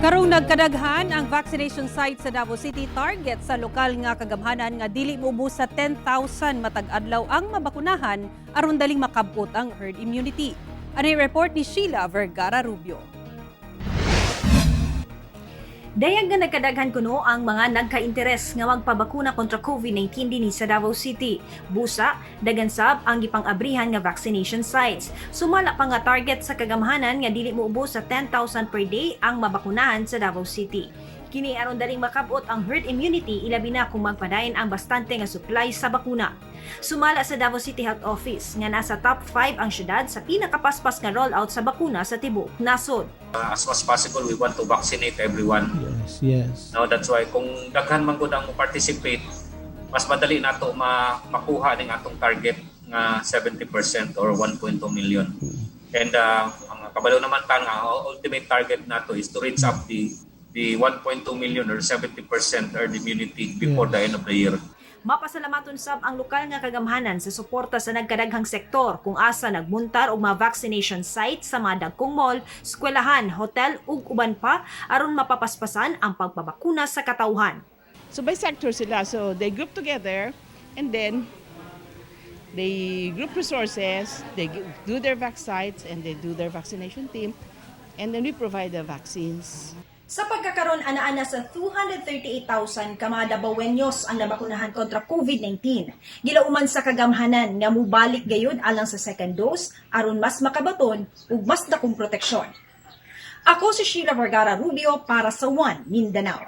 Karong nagkadaghan ang vaccination site sa Davao City target sa lokal nga kagamhanan nga dili moubos sa 10,000 matag adlaw ang mabakunahan aron daling makabot ang herd immunity. Anay report ni Sheila Vergara Rubio. Dayag nga nagkadaghan kuno ang mga nagka-interes nga magpabakuna kontra COVID-19 dinhi sa Davao City. Busa, dagan sab ang gipang-abrihan nga vaccination sites. Sumala pa nga target sa kagamhanan nga dili moubos sa 10,000 per day ang mabakunahan sa Davao City. Kini aron daling makabot ang herd immunity ilabi na kung magpadayon ang bastante nga supply sa bakuna. Sumala sa Davao City Health Office nga nasa top 5 ang syudad sa pinakapaspas nga rollout sa bakuna sa tibuok nasod. As much as possible, we want to vaccinate everyone. Yes. No, that's why kung daghan man gud ang participate, mas madali nato makuha ning atong target nga 70% or 1.2 million. And ang kabalo naman ta nga ultimate target nato is to reach up the 1.2 million or 70% herd immunity before the end of the year. Mapasalamaton sab ang lokal nga kagamhanan sa suporta sa nagkadaghang sektor kung asa nagmuntar og mga vaccination site sa mga dagkong mall, eskwelahan, hotel ug uban pa aron mapapaspasan ang pagpabakuna sa katawhan. So by sector sila, so they group together and then they group resources, they do their vac sites and they do their vaccination team and then we provide the vaccines. Sa pagkakaroon ana-ana sa 238,000 ka mga Davaoenos ang nabakunahan kontra COVID-19. Gilauman sa kagamhanan nga mubalik gayud alang sa second dose aron mas makabaton ug mas dakong proteksyon. Ako si Sheila Vergara Rubio para sa One Mindanao.